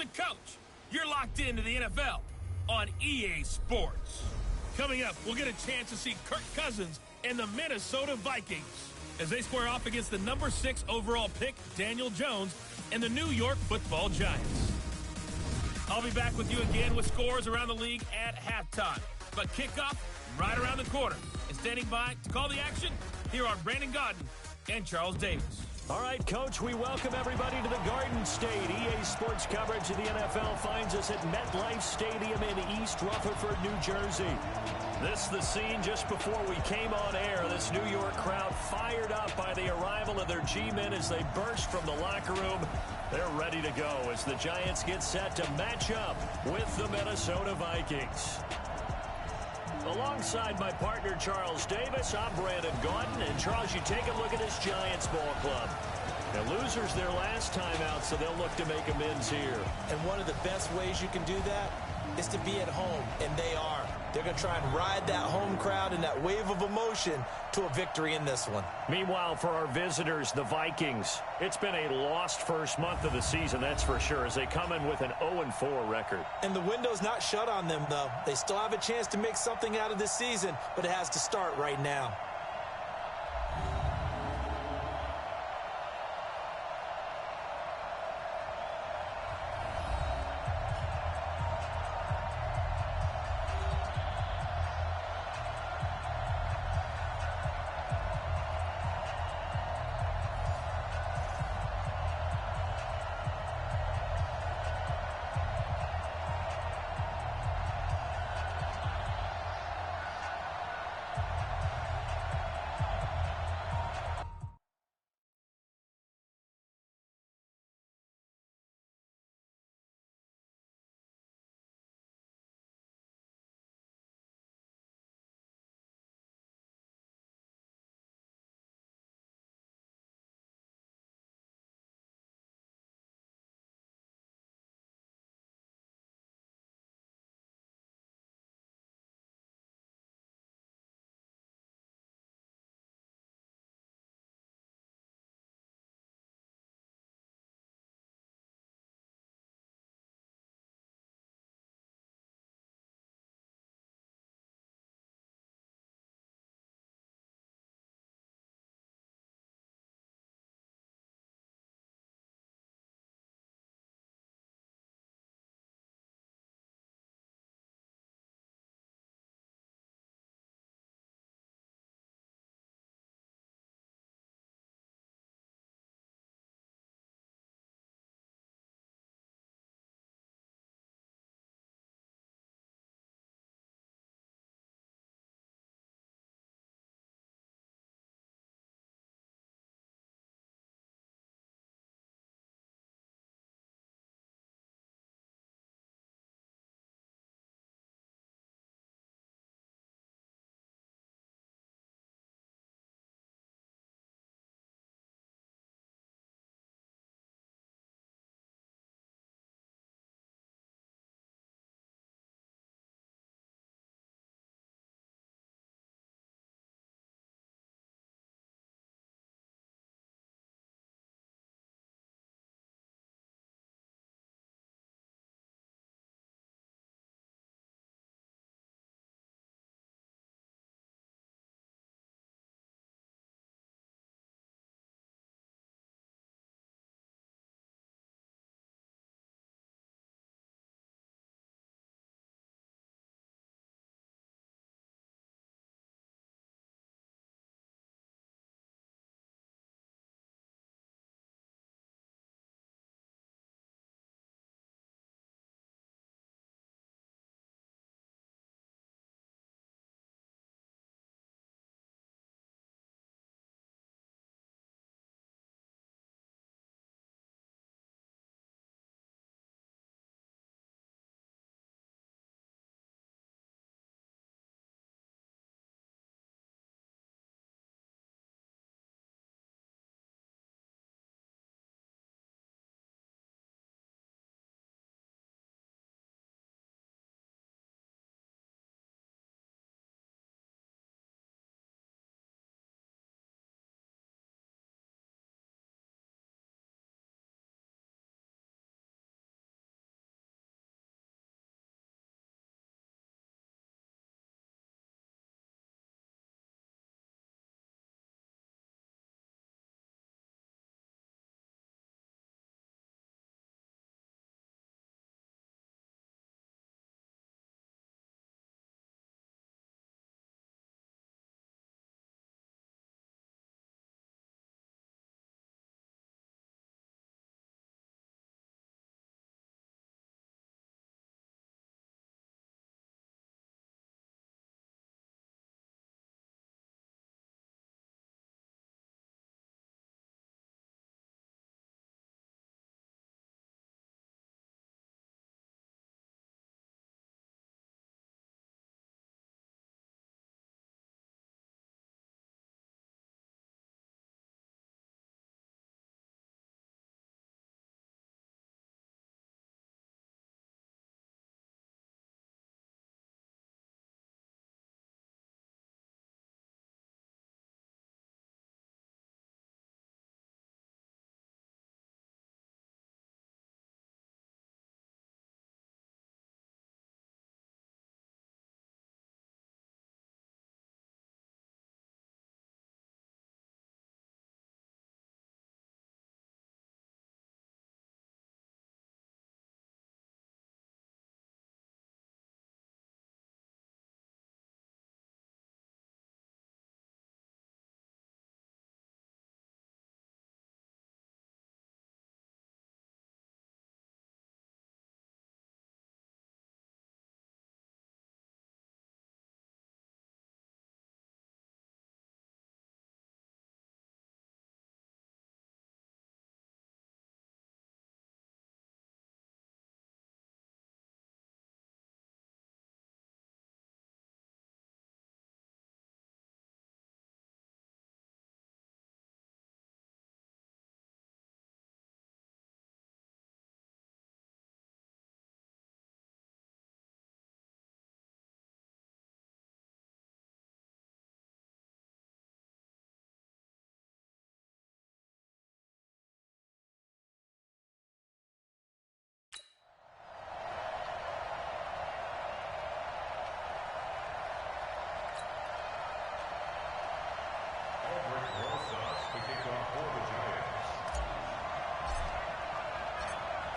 the coach. You're locked into the NFL on EA Sports. Coming up, we'll get a chance to see Kirk Cousins and the Minnesota Vikings as they square off against the number 6 overall pick, Daniel Jones, and the New York Football Giants. I'll be back with you again with scores around the league at halftime. But kickoff right around the corner. And standing by to call the action, here are Brandon Gaudin and Charles Davis. All right, Coach, we welcome everybody to the Garden State. EA Sports coverage of the NFL finds us at MetLife Stadium in East Rutherford, New Jersey. This is the scene just before we came on air. This New York crowd fired up by the arrival of their Gmen as they burst from the locker room. They're ready to go as the Giants get set to match up with the Minnesota Vikings. Alongside my partner, Charles Davis, I'm Brandon Gaudin. And, Charles, you take a look at this Giants ball club. Now, losers their last time out, so they'll look to make amends here. And one of the best ways you can do that is to be at home, and they are. They're going to try and ride that home crowd and that wave of emotion to a victory in this one. Meanwhile, for our visitors, the Vikings, it's been a lost first month of the season, that's for sure, as they come in with an 0-4 record. And the window's not shut on them, though. They still have a chance to make something out of this season, but it has to start right now.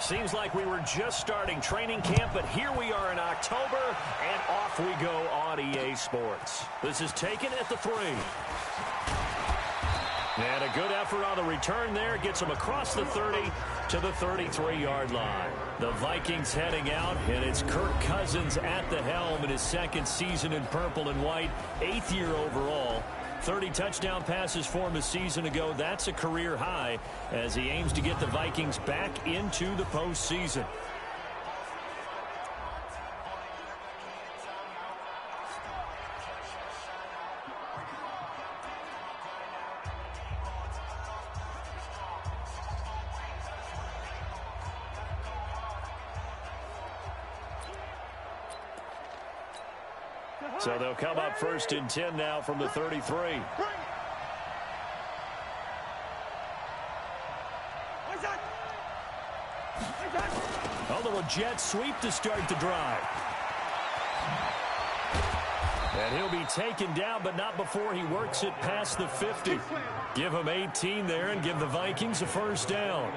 Seems like we were just starting training camp, but here we are in October, and off we go on EA Sports. This is taken at the 3. And a good effort on the return there. Gets him across the 30 to the 33-yard line. The Vikings heading out, and it's Kirk Cousins at the helm in his second season in purple and white, 8th year overall. 30 touchdown passes for him a season ago. That's a career high as he aims to get the Vikings back into the postseason. So they'll come up 1st and 10 now from the 33. A little jet sweep to start the drive. And he'll be taken down, but not before he works it past the 50. Give him 18 there and give the Vikings a first down.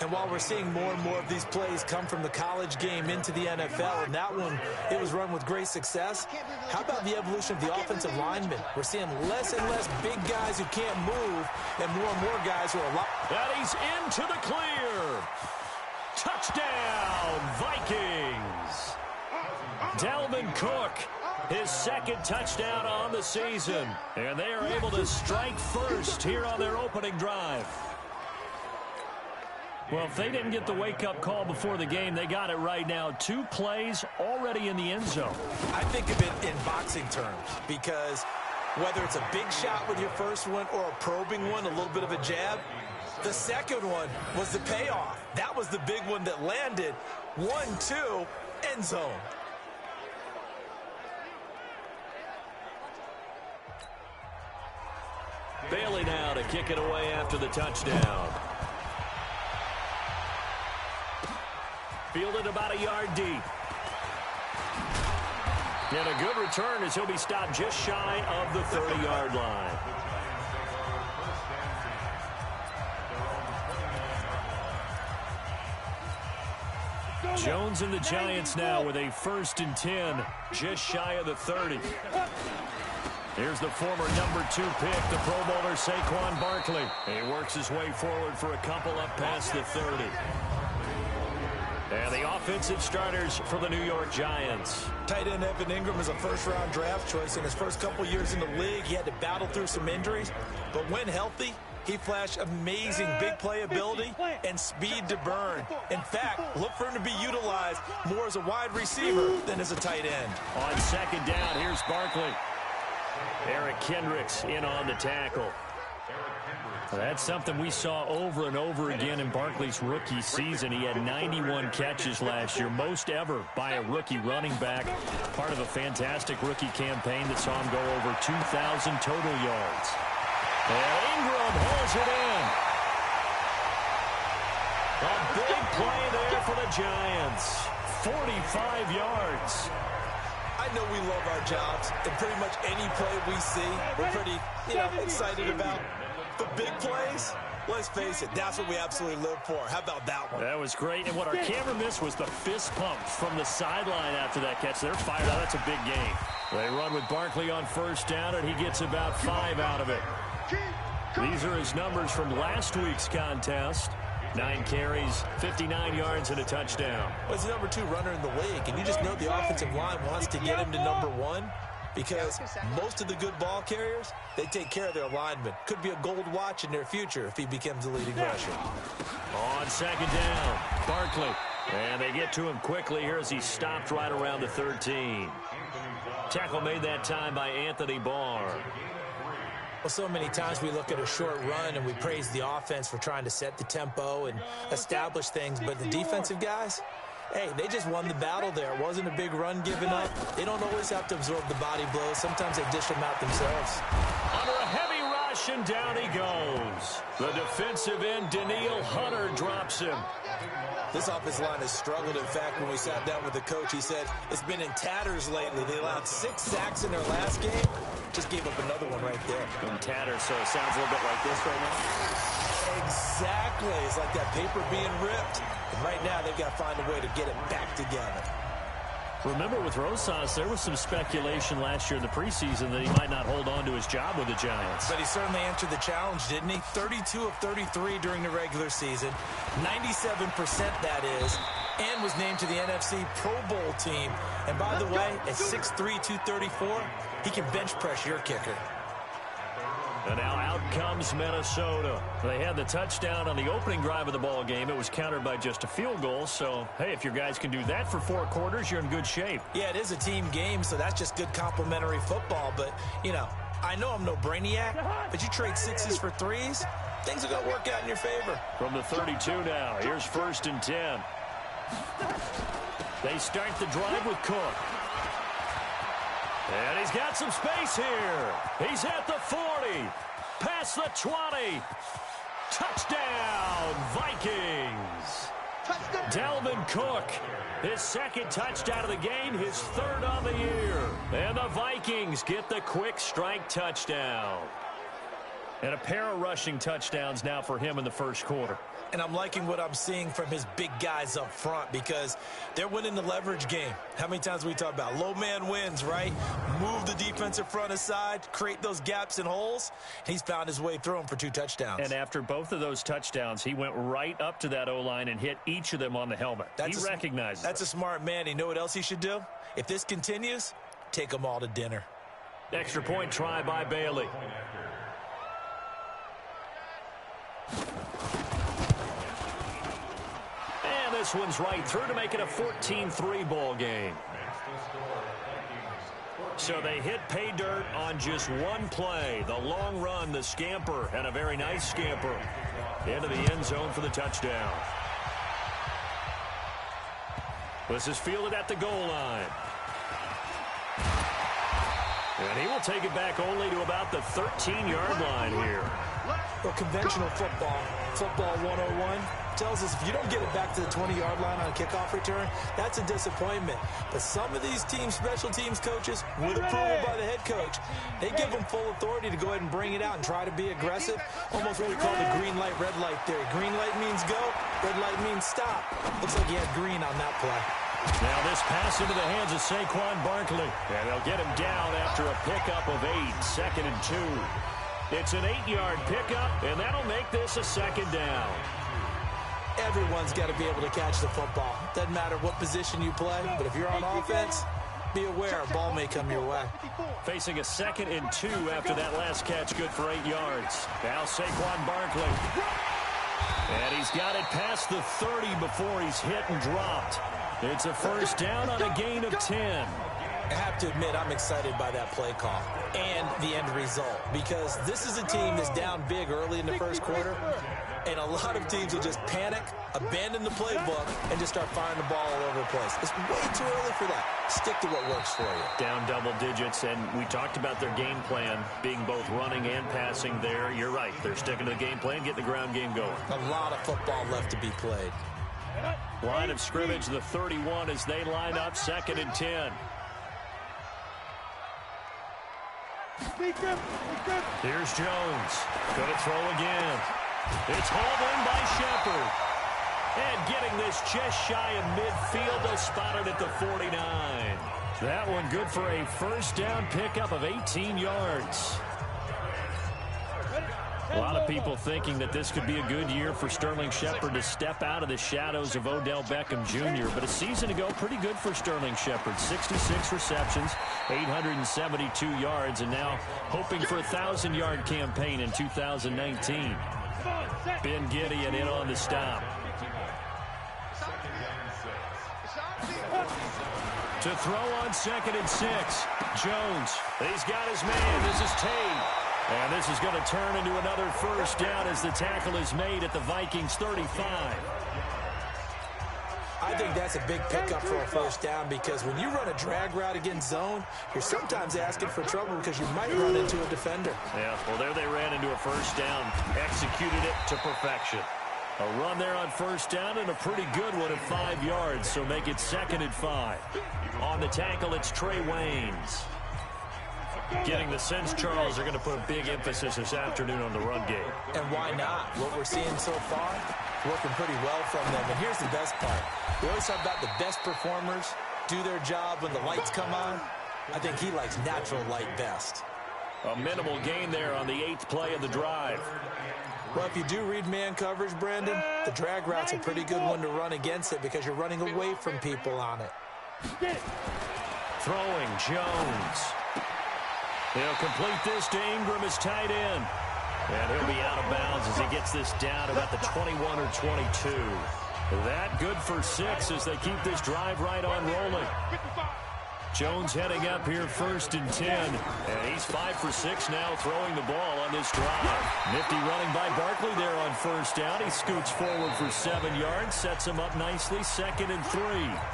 And while we're seeing more and more of these plays come from the college game into the NFL, and that one, it was run with great success, how about the evolution of the offensive linemen? We're seeing less and less big guys who can't move and more guys who are a lot. And he's into the clear. Touchdown, Vikings. Dalvin Cook, his second touchdown on the season. And they are able to strike first here on their opening drive. Well, if they didn't get the wake-up call before the game, they got it right now. 2 plays already in the end zone. I think of it in boxing terms because whether it's a big shot with your first one or a probing one, a little bit of a jab, the second one was the payoff. That was the big one that landed. 1-2, end zone. Bailey now to kick it away after the touchdown. Fielded about a yard deep. And a good return as he'll be stopped just shy of the 30-yard line. Jones and the Giants now with a 1st and 10, just shy of the 30. Here's the former number 2 pick, the Pro Bowler Saquon Barkley. He works his way forward for a couple up past the 30. And the offensive starters for the New York Giants. Tight end Evan Ingram is a first-round draft choice. In his first couple years in the league, he had to battle through some injuries. But when healthy, he flashed amazing big play ability and speed to burn. In fact, look for him to be utilized more as a wide receiver than as a tight end. On 2nd down, here's Barkley. Eric Kendricks in on the tackle. Well, that's something we saw over and over again in Barkley's rookie season. He had 91 catches last year, most ever by a rookie running back. Part of a fantastic rookie campaign that saw him go over 2,000 total yards. And Ingram hauls it in. A big play there for the Giants. 45 yards. I know we love our jobs, and pretty much any play we see, we're pretty, excited about. The big plays, let's face it, that's what we absolutely live for. How about that one? That was great. And what our camera missed was the fist pump from the sideline after that catch. They're fired out. That's a big game. They run with Barkley on 1st down, and he gets about 5 out of it. These are his numbers from last week's contest. 9 carries, 59 yards, and a touchdown. Well, he's the number 2 runner in the league, and you just know the offensive line wants to get him to number 1. Because most of the good ball carriers, they take care of their linemen. Could be a gold watch in their future if he becomes the leading rusher. On 2nd down, Barkley. And they get to him quickly here as he stopped right around the 13. Tackle made that time by Anthony Barr. Well, so many times we look at a short run and we praise the offense for trying to set the tempo and establish things. But the defensive guys, hey, they just won the battle there. It wasn't a big run given up. They don't always have to absorb the body blows. Sometimes they dish them out themselves. Under a heavy rush, and down he goes. The defensive end, Daniil Hunter, drops him. This offensive line has struggled. In fact, when we sat down with the coach, he said it's been in tatters lately. They allowed 6 sacks in their last game. Just gave up another one right there. In tatters, so it sounds a little bit like this right now. Exactly. Exactly. It's like that paper being ripped. And right now, they've got to find a way to get it back together. Remember, with Rosas, there was some speculation last year in the preseason that he might not hold on to his job with the Giants. But he certainly answered the challenge, didn't he? 32 of 33 during the regular season, 97% that is, and was named to the NFC Pro Bowl team. And by the way, at 6'3", 234, he can bench press your kicker. And now out comes Minnesota. They had the touchdown on the opening drive of the ball game. It was countered by just a field goal. So, hey, if your guys can do that for 4 quarters, you're in good shape. Yeah, it is a team game, so that's just good complimentary football. But, you know, I know I'm no brainiac, but you trade 6s for 3s, things are going to work out in your favor. From the 32 now, here's 1st and 10. They start the drive with Cook. And he's got some space here. He's at the 40. Past the 20. Touchdown, Vikings. Dalvin Cook, his 2nd touchdown of the game, his 3rd on the year. And the Vikings get the quick strike touchdown. And a pair of rushing touchdowns now for him in the 1st quarter. And I'm liking what I'm seeing from his big guys up front because they're winning the leverage game. How many times we talk about low man wins, right? Move the defensive front aside, create those gaps and holes. He's found his way through them for 2 touchdowns. And after both of those touchdowns, he went right up to that O-line and hit each of them on the helmet. He recognizes That's a smart man. You know what else he should do? If this continues, take them all to dinner. Extra point try by Bailey. And this one's right through to make it a 14-3 ball game. So they hit pay dirt on just one play. The long run, the scamper, and a very nice scamper into the end zone for the touchdown. This is fielded at the goal line. And he will take it back only to about the 13-yard line here. Well, conventional football 101, tells us if you don't get it back to the 20-yard line on a kickoff return, that's a disappointment. But some of these teams, special teams coaches, with approval by the head coach, they give them full authority to go ahead and bring it out and try to be aggressive. Almost what we call the green light, red light theory. Green light means go, red light means stop. Looks like he had green on that play. Now this pass into the hands of Saquon Barkley. And they'll get him down after a pickup of 8, 2nd and 2. It's an 8-yard pickup, and that'll make this a 2nd down. Everyone's got to be able to catch the football. Doesn't matter what position you play, but if you're on offense, be aware a ball may come your way. Facing a 2nd and 2 after that last catch, good for 8 yards. Now Saquon Barkley. And he's got it past the 30 before he's hit and dropped. It's a 1st down on a gain of 10. I have to admit, I'm excited by that play call and the end result because this is a team that's down big early in the 1st quarter, and a lot of teams will just panic, abandon the playbook, and just start firing the ball all over the place. It's way too early for that. Stick to what works for you. Down double digits, and we talked about their game plan being both running and passing there. You're right. They're sticking to the game plan, getting the ground game going. A lot of football left to be played. Line of scrimmage, the 31 as they line up, 2nd and 10. Here's Jones. Going to throw again. It's hauled in by Shepard. And getting this just shy of midfield, they'll spot it at the 49. That one good for a 1st down pickup of 18 yards. A lot of people thinking that this could be a good year for Sterling Shepard to step out of the shadows of Odell Beckham Jr. But a season ago, pretty good for Sterling Shepard. 66 receptions, 872 yards, and now hoping for a 1,000-yard campaign in 2019. Ben Gideon in on the stop. To throw on 2nd and 6. Jones, he's got his man. This is Tate. And this is going to turn into another 1st down as the tackle is made at the Vikings 35. I think that's a big pickup for a 1st down because when you run a drag route against zone, you're sometimes asking for trouble because you might run into a defender. Yeah, well, there they ran into a 1st down, executed it to perfection. A run there on 1st down and a pretty good one at 5 yards, so make it 2nd and 5. On the tackle, it's Trey Waynes. Getting the sense, Charles, they're going to put a big emphasis this afternoon on the run game. And why not? What we're seeing so far, working pretty well from them. And here's the best part. We always talk about the best performers do their job when the lights come on. I think he likes natural light best. A minimal gain there on the 8th play of the drive. Well, if you do read man coverage, Brandon, the drag route's a pretty good one to run against it because you're running away from people on it. Throwing, Jones. He'll complete this to Ingram as tight end. And he'll be out of bounds as he gets this down about the 21 or 22. That good for 6 as they keep this drive right on rolling. Jones heading up here 1st and 10. And he's 5 for 6 now throwing the ball on this drive. Nifty running by Barkley there on 1st down. He scoots forward for 7 yards. Sets him up nicely. 2nd and 3.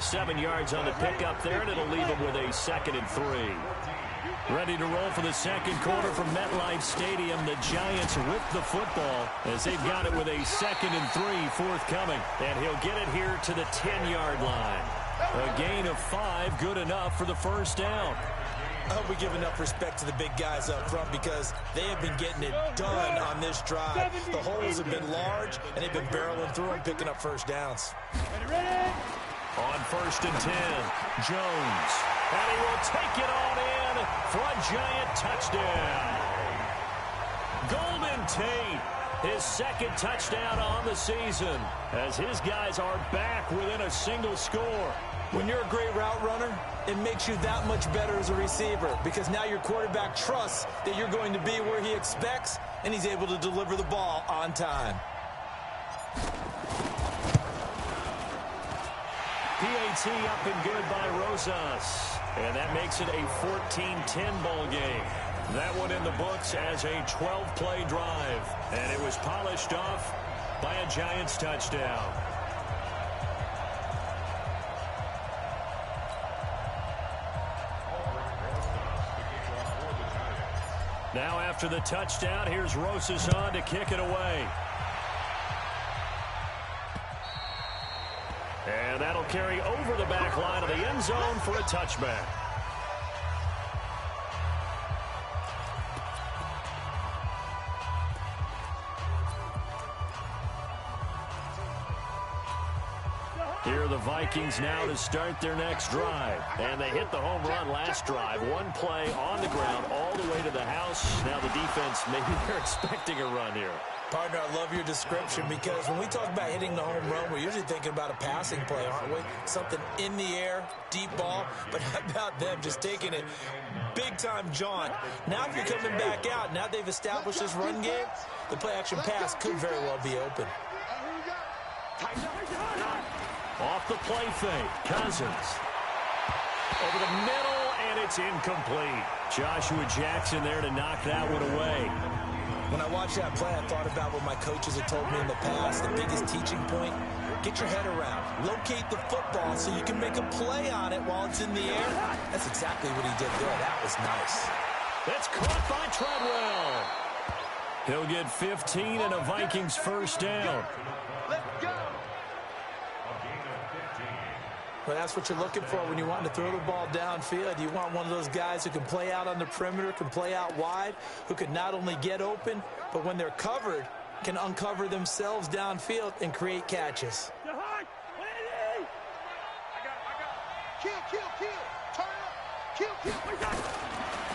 7 yards on the pickup there, and it'll leave him with a 2nd and 3. Ready to roll for the second quarter from MetLife Stadium. The Giants with the football as they've got it with a 2nd and 3 forthcoming. And he'll get it here to the 10-yard line. A gain of 5, good enough for the 1st down. I hope we give enough respect to the big guys up front because they have been getting it done on this drive. The holes have been large, and they've been barreling through and picking up 1st downs. On 1st and 10, Jones. And he will take it on in for a Giant touchdown. Golden Tate, his 2nd touchdown on the season, as his guys are back within a single score. When you're a great route runner, it makes you that much better as a receiver because now your quarterback trusts that you're going to be where he expects, and he's able to deliver the ball on time. PAT up and good by Rosas. And that makes it a 14-10 ball game. That one in the books as a 12-play drive. And it was polished off by a Giants touchdown. Now after the touchdown, here's Rosas on to kick it away. And that'll carry over the back line of the end zone for a touchback. Here are the Vikings now to start their next drive. And they hit the home run last drive. One play on the ground all the way to the house. Now the defense, maybe they're expecting a run here. Partner, I love your description because when we talk about hitting the home run, we're usually thinking about a passing play, aren't we? Something in the air, deep ball. But how about them just taking it big-time jaunt? Now if you're coming back out, now they've established this run game, the play-action pass could very well be open. Off the play fake, Cousins. Over the middle, and it's incomplete. Joshua Jackson there to knock that one away. When I watched that play, I thought about what my coaches had told me in the past. The biggest teaching point, get your head around. Locate the football so you can make a play on it while it's in the air. That's exactly what he did there. That was nice. That's caught by Treadwell. He'll get 15 and a Vikings 1st down. Let's go. Well, that's what you're looking for when you want to throw the ball downfield. You want one of those guys who can play out on the perimeter, can play out wide, who can not only get open, but when they're covered, can uncover themselves downfield and create catches.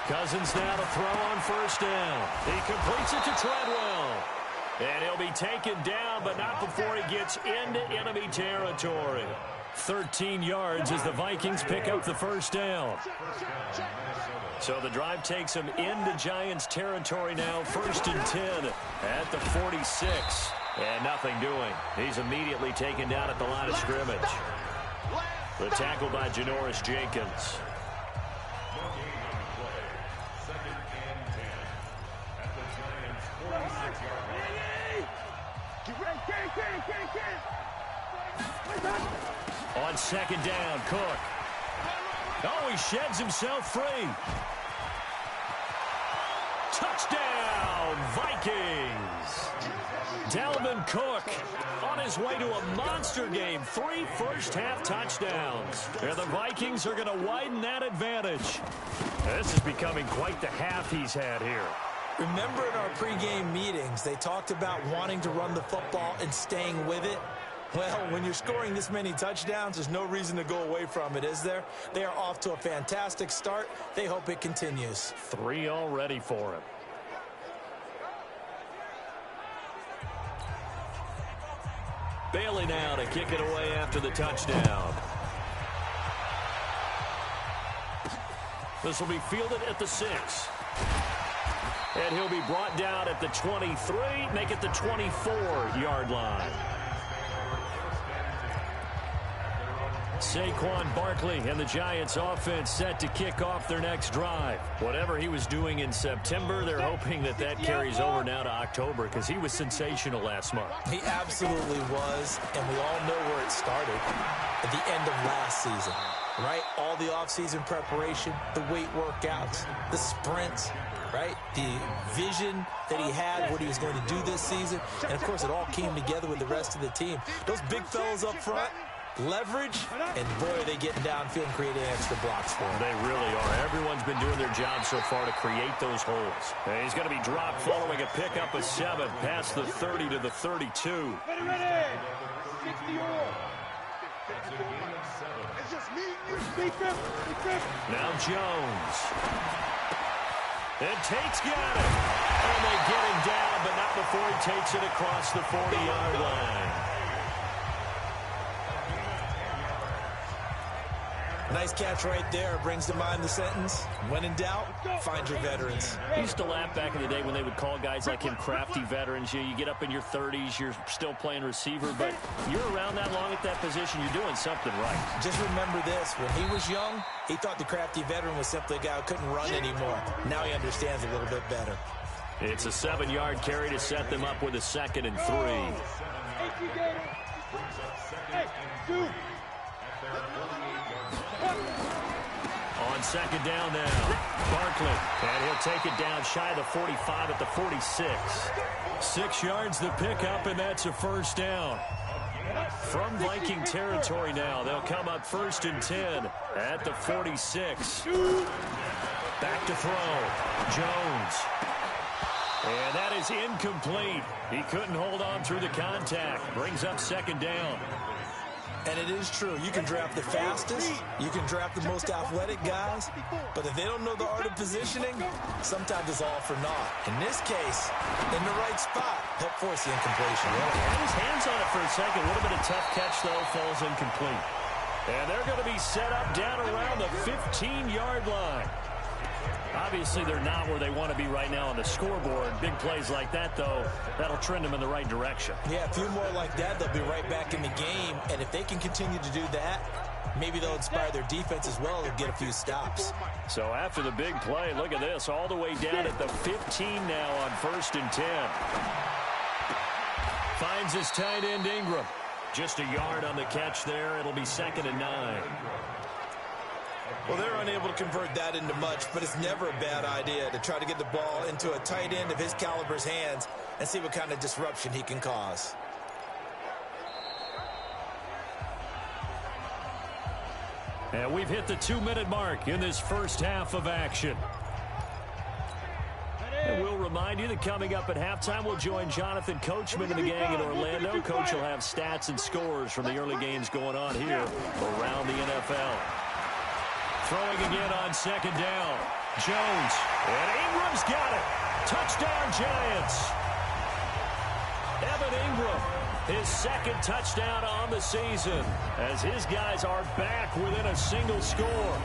Cousins now to throw on 1st down. He completes it to Treadwell. And he'll be taken down, but not before he gets into enemy territory. 13 yards as the Vikings pick up the 1st down. So the drive takes him into Giants territory now. 1st and 10 at the 46. And nothing doing. He's immediately taken down at the line of scrimmage. The tackle by Janoris Jenkins. On 2nd down, Cook. Oh, he sheds himself free. Touchdown, Vikings. Dalvin Cook on his way to a monster game. 3 first-half touchdowns. And the Vikings are going to widen that advantage. This is becoming quite the half he's had here. Remember in our pregame meetings, they talked about wanting to run the football and staying with it. Well, when you're scoring this many touchdowns, there's no reason to go away from it, is there? They are off to a fantastic start. They hope it continues. 3 already for him. Bailey now to kick it away after the touchdown. This will be fielded at the 6. And he'll be brought down at the 23, make it the 24-yard line. Saquon Barkley and the Giants offense set to kick off their next drive. Whatever he was doing in September, they're hoping that that carries over now to October because he was sensational last month. He absolutely was, and we all know where it started at the end of last season, right? All the offseason preparation, the weight workouts, the sprints, right? The vision that he had, what he was going to do this season, and of course it all came together with the rest of the team. Those big fellas up front, leverage, and boy, are they getting downfield and creating extra blocks for him. They really are. Everyone's been doing their job so far to create those holes. And he's going to be dropped following a pickup of 7 past the 30 to the 32. Ready. 60-yard. It's just me and you. Now Jones. And Tate's got it. And they get him down, but not before he takes it across the 40-yard line. Nice catch right there. Brings to mind the sentence, when in doubt, find your veterans. I used to laugh back in the day when they would call guys like him crafty veterans. You get up in your 30s, you're still playing receiver, but you're around that long at that position, you're doing something right. Just remember this, when he was young, he thought the crafty veteran was simply a guy who couldn't run anymore. Now he understands a little bit better. It's a 7-yard carry to set them up with a 2nd and 3. On 2nd down now, Barkley, and he'll take it down shy of the 45 at the 46. 6 yards the pickup, and that's a 1st down. From Viking territory now, they'll come up 1st and 10 at the 46. Back to throw, Jones. And that is incomplete. He couldn't hold on through the contact. Brings up 2nd down. And it is true. You can draft the fastest. You can draft the most athletic guys. But if they don't know the art of positioning, sometimes it's all for naught. In this case, in the right spot, help force the incompletion. Had his hands on it for a second. Would have been a tough catch, though. Falls incomplete. And they're going to be set up down around the 15-yard line. Obviously, they're not where they want to be right now on the scoreboard. Big plays like that, though, that'll trend them in the right direction. Yeah, a few more like that, they'll be right back in the game. And if they can continue to do that, maybe they'll inspire their defense as well and get a few stops. So after the big play, look at this, all the way down at the 15 now on 1st and 10. Finds his tight end Ingram. Just a yard on the catch there. It'll be 2nd and 9. Well, they're unable to convert that into much, but it's never a bad idea to try to get the ball into a tight end of his caliber's hands and see what kind of disruption he can cause. And we've hit the 2-minute mark in this first half of action. And we'll remind you that coming up at halftime, we'll join Jonathan Coachman and the gang in Orlando. Coach will have stats and scores from the early games going on here around the NFL. Throwing again on 2nd down. Jones. And Ingram's got it. Touchdown, Giants. Evan Ingram, his 2nd touchdown on the season, as his guys are back within a single score.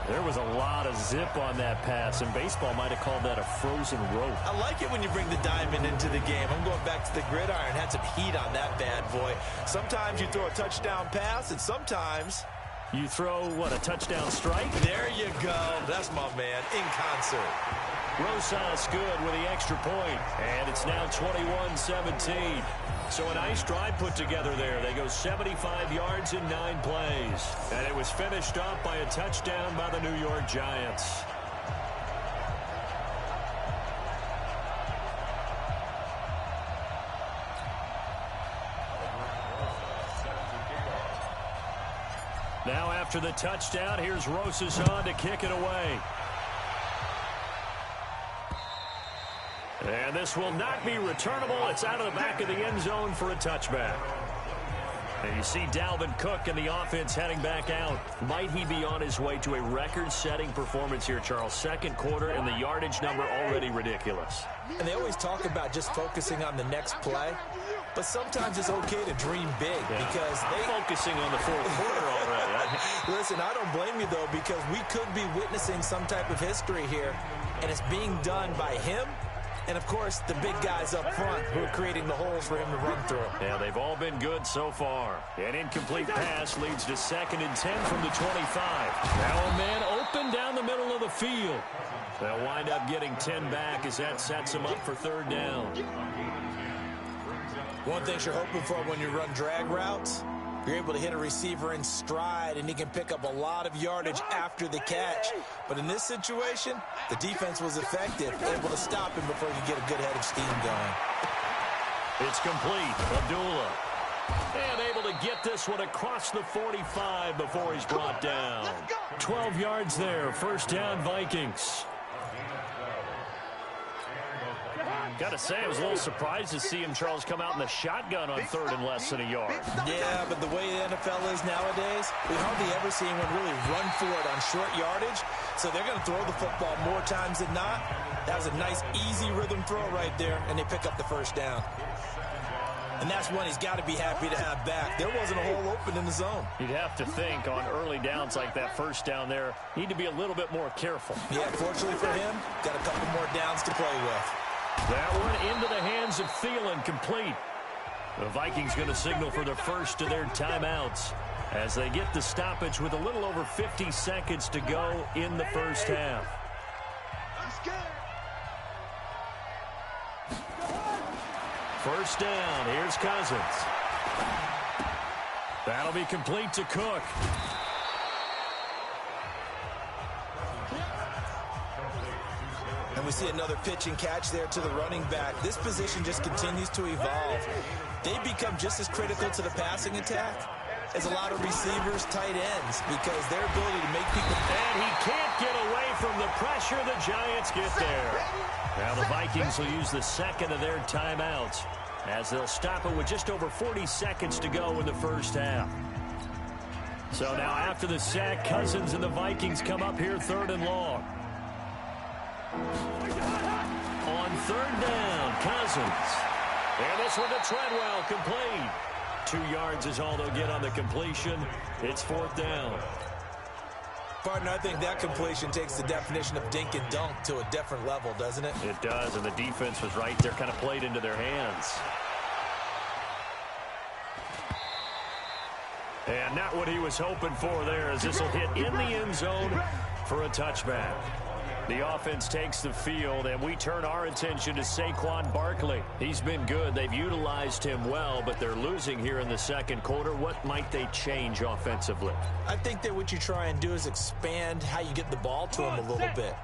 There was a lot of zip on that pass, and baseball might have called that a frozen rope. I like it when you bring the diamond into the game. I'm going back to the gridiron. Had some heat on that bad boy. Sometimes you throw a touchdown pass, and sometimes you throw, what, a touchdown strike? There you go. That's my man, in concert. Rosas good with the extra point, and it's now 21-17. So a nice drive put together there. They go 75 yards in 9 plays. And it was finished off by a touchdown by the New York Giants. Now after the touchdown, here's Rosas on to kick it away. And this will not be returnable. It's out of the back of the end zone for a touchback. And you see Dalvin Cook and the offense heading back out. Might he be on his way to a record-setting performance here, Charles? Second quarter and the yardage number already ridiculous. And they always talk about just focusing on the next play. But sometimes it's okay to dream big because they're focusing on the fourth quarter already. Listen, I don't blame you, though, because we could be witnessing some type of history here, and it's being done by him and, of course, the big guys up front who are creating the holes for him to run through. Yeah, they've all been good so far. An incomplete pass leads to 2nd and 10 from the 25. Now a man open down the middle of the field. They'll wind up getting 10 back as that sets them up for 3rd down. One thing you're hoping for when you run drag routes, you're able to hit a receiver in stride, and he can pick up a lot of yardage after the catch. But in this situation, the defense was effective, able to stop him before he could get a good head of steam going. It's complete. Abdullah. And able to get this one across the 45 before he's brought down. 12 yards there. 1st down, Vikings. Got to say, I was a little surprised to see him, Charles, come out in the shotgun on 3rd and less than a yard. Yeah, but the way the NFL is nowadays, we hardly ever see anyone really run for it on short yardage. So they're going to throw the football more times than not. That was a nice, easy rhythm throw right there, and they pick up the 1st down. And that's one he's got to be happy to have back. There wasn't a hole open in the zone. You'd have to think on early downs like that 1st down there, need to be a little bit more careful. Yeah, fortunately for him, got a couple more downs to play with. That one into the hands of Thielen, complete. The Vikings going to signal for the first of their timeouts as they get the stoppage with a little over 50 seconds to go in the 1st half. 1st down. Here's Cousins. That'll be complete to Cook. And we see another pitch and catch there to the running back. This position just continues to evolve. They become just as critical to the passing attack as a lot of receivers, tight ends, because their ability to make people... And he can't get away from the pressure. The Giants get there. Now the Vikings will use the 2nd of their timeouts as they'll stop it with just over 40 seconds to go in the 1st half. So now after the sack, Cousins and the Vikings come up here 3rd and long. On 3rd down, Cousins. And this one to Treadwell, complete. 2 yards is all they'll get on the completion. It's 4th down. Partner, I think that completion takes the definition of dink and dunk to a different level, doesn't it? It does, and the defense was right there, kind of played into their hands. And not what he was hoping for there, as this will hit in the end zone for a touchback. The offense takes the field, and we turn our attention to Saquon Barkley. He's been good. They've utilized him well, but they're losing here in the 2nd quarter. What might they change offensively? I think that what you try and do is expand how you get the ball to him a little bit.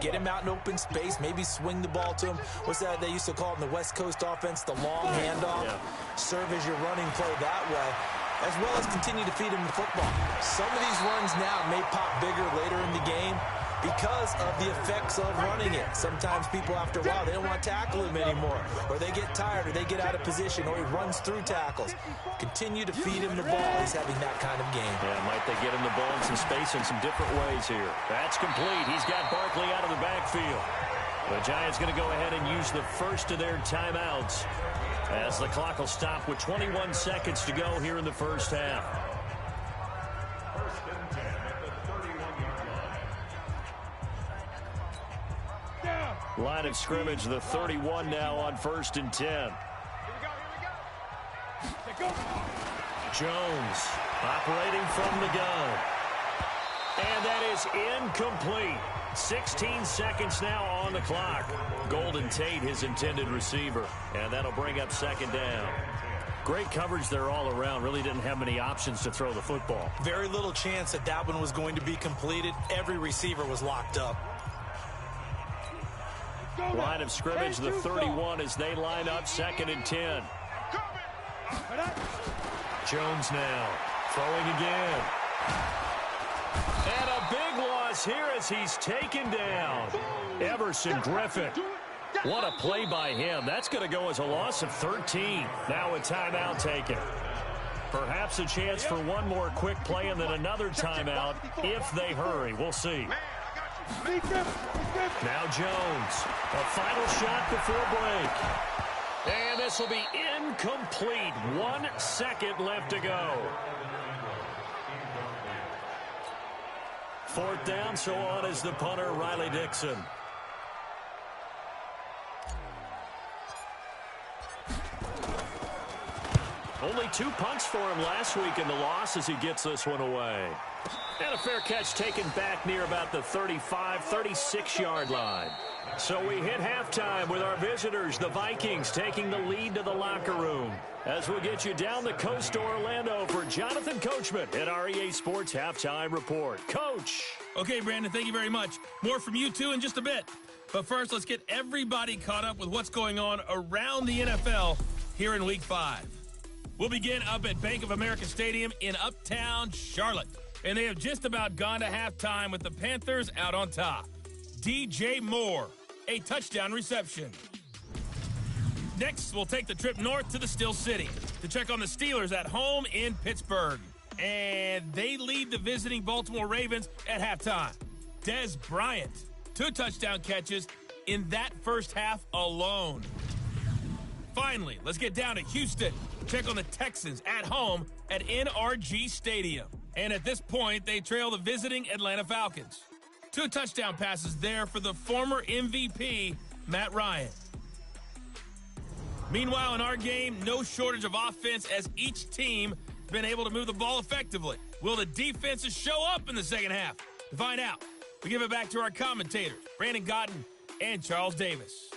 Get him out in open space, maybe swing the ball to him. What's that they used to call it in the West Coast offense, the long handoff? Yeah. Serve as your running play that way, as well as continue to feed him the football. Some of these runs now may pop bigger later in the game because of the effects of running it. Sometimes people, after a while, they don't want to tackle him anymore, or they get tired, or they get out of position, or he runs through tackles. Continue to feed him the ball. He's having that kind of game. Yeah, might they get him the ball in some space in some different ways here. That's complete. He's got Barkley out of the backfield. The Giants going to go ahead and use the 1st of their timeouts as the clock will stop with 21 seconds to go here in the 1st half. Line of scrimmage, the 31 now on 1st and 10. Here we go. Jones operating from the gun. And that is incomplete. 16 seconds now on the clock. Golden Tate, his intended receiver. And that'll bring up 2nd down. Great coverage there all around. Really didn't have many options to throw the football. Very little chance that that one was going to be completed. Every receiver was locked up. Line of scrimmage, the 31 as they line up 2nd and 10. Jones now throwing again. And a big loss here as he's taken down. Everson Griffin. What a play by him. That's going to go as a loss of 13. Now a timeout taken. Perhaps a chance for one more quick play and then another timeout if they hurry. We'll see. Now Jones. A final shot before break. And this will be incomplete. 1 second left to go. 4th down, so on is the punter, Riley Dixon. Only 2 punts for him last week in the loss as he gets this one away. And a fair catch taken back near about the 35, 36-yard line. So we hit halftime with our visitors, the Vikings, taking the lead to the locker room. As we get you down the coast to Orlando for Jonathan Coachman at our EA Sports Halftime Report. Coach. Okay, Brandon, thank you very much. More from you two in just a bit. But first, let's get everybody caught up with what's going on around the NFL here in Week 5. We'll begin up at Bank of America Stadium in Uptown Charlotte. And they have just about gone to halftime with the Panthers out on top. DJ Moore, a touchdown reception. Next, we'll take the trip north to the Steel City to check on the Steelers at home in Pittsburgh. And they lead the visiting Baltimore Ravens at halftime. Dez Bryant, 2 touchdown catches in that first half alone. Finally, let's get down to Houston. Check on the Texans at home at NRG Stadium. And at this point, they trail the visiting Atlanta Falcons. 2 touchdown passes there for the former MVP, Matt Ryan. Meanwhile, in our game, no shortage of offense as each team has been able to move the ball effectively. Will the defenses show up in the second half? To find out, we give it back to our commentators, Brandon Godden and Charles Davis.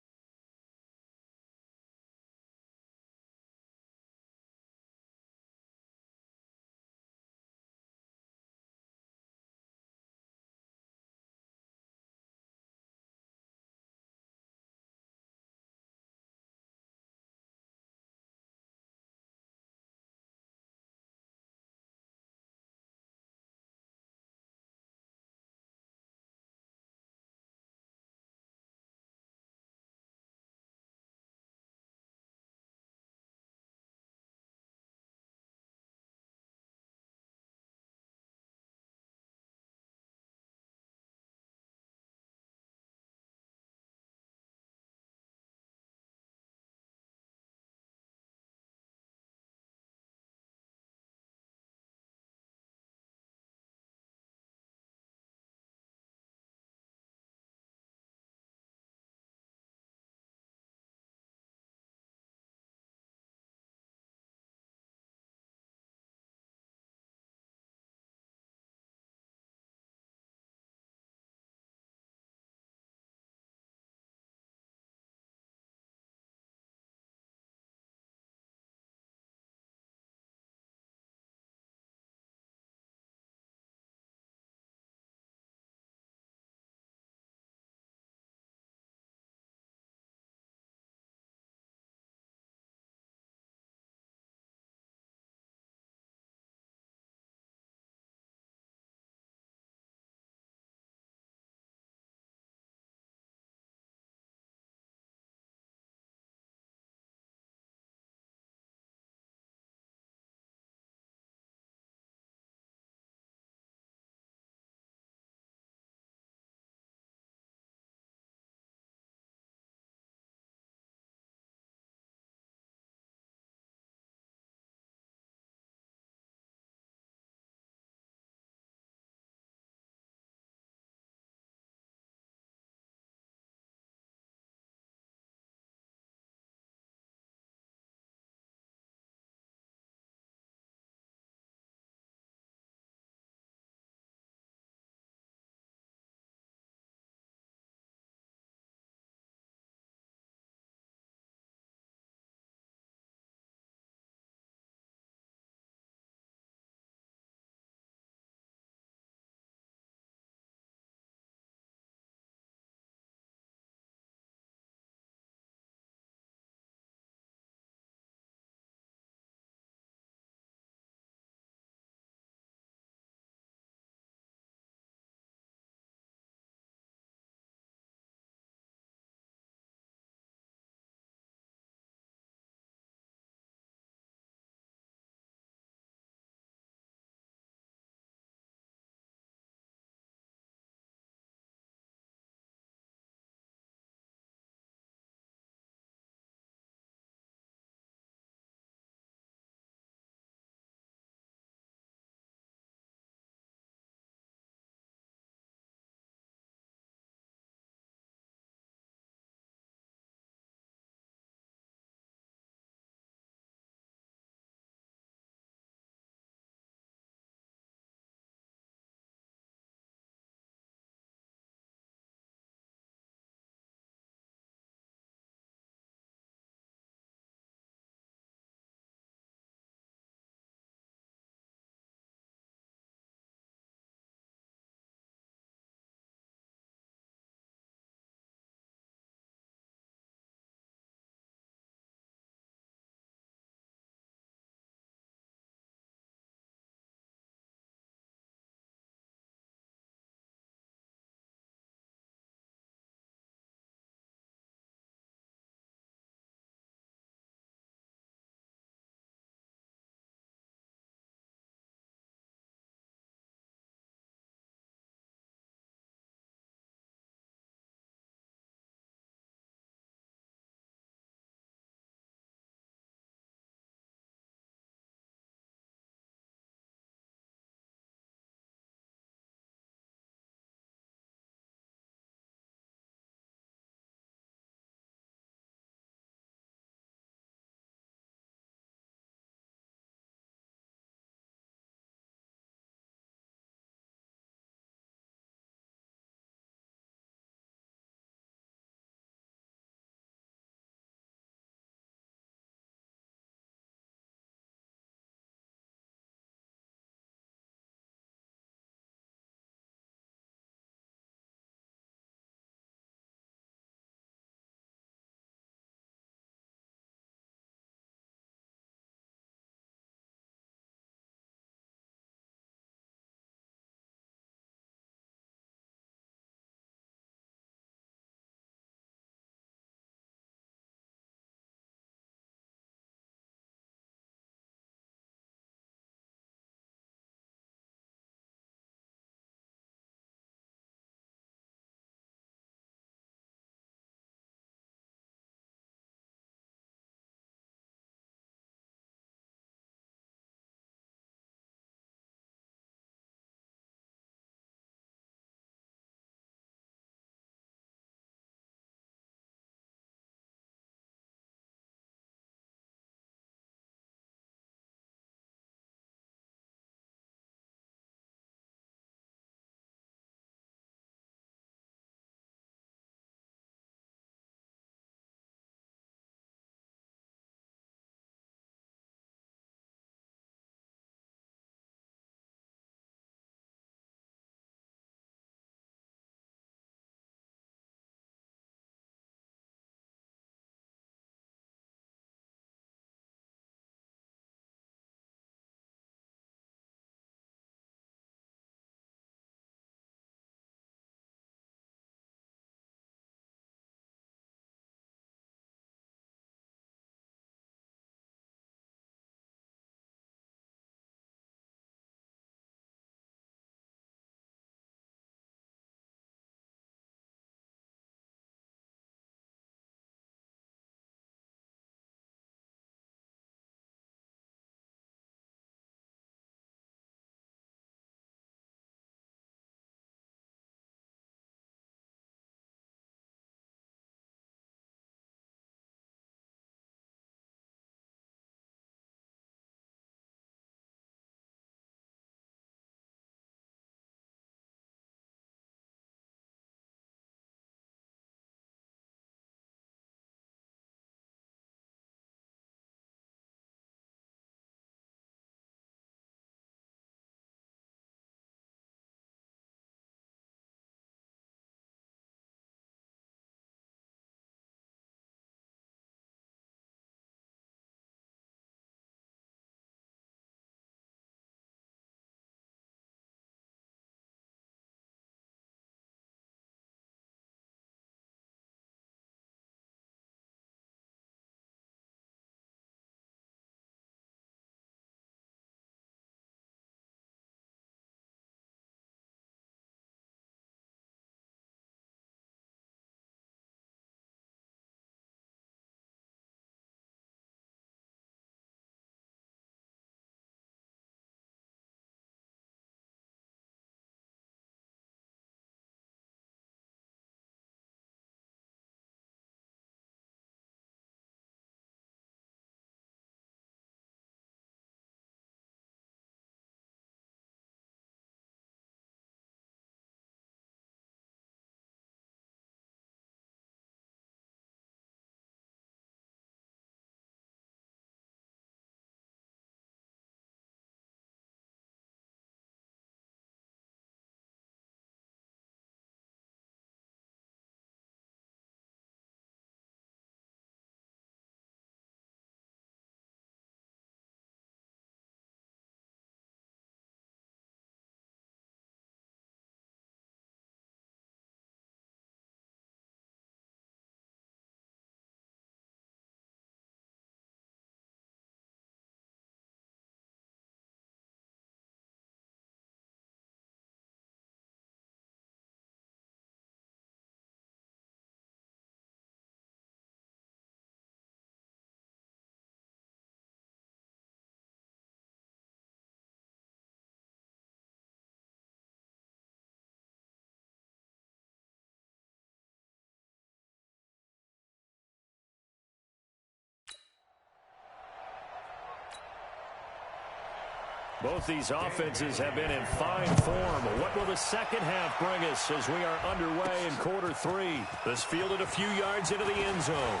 Both these offenses have been in fine form. What will the second half bring us as we are underway in quarter 3? This fielded a few yards into the end zone.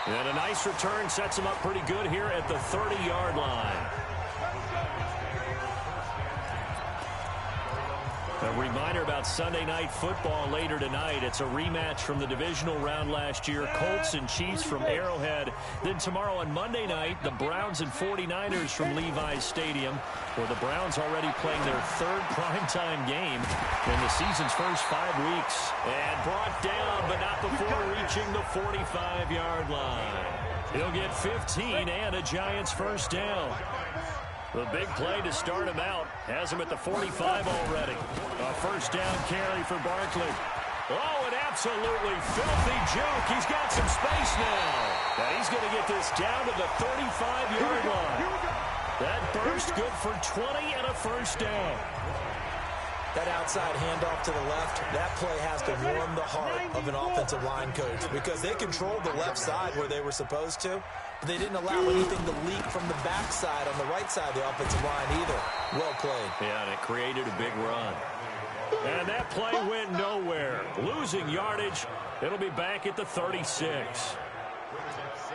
And a nice return sets him up pretty good here at the 30-yard line. A reminder about Sunday Night Football later tonight. It's a rematch from the divisional round last year. Colts and Chiefs from Arrowhead. Then tomorrow on Monday night, the Browns and 49ers from Levi's Stadium, where the Browns already playing their third primetime game in the season's first 5 weeks. And brought down, but not before reaching the 45-yard line. He'll get 15 and a Giants first down. The big play to start him out has him at the 45 already. A first down carry for Barkley. Oh, an absolutely filthy juke. He's got some space now. And he's going to get this down to the 35-yard line. That burst good for 20 and a first down. That outside handoff to the left, that play has to warm the heart of an offensive line coach because they controlled the left side where they were supposed to, but they didn't allow anything to leak from the backside on the right side of the offensive line either. Well played. Yeah, and it created a big run. And that play went nowhere. Losing yardage. It'll be back at the 36.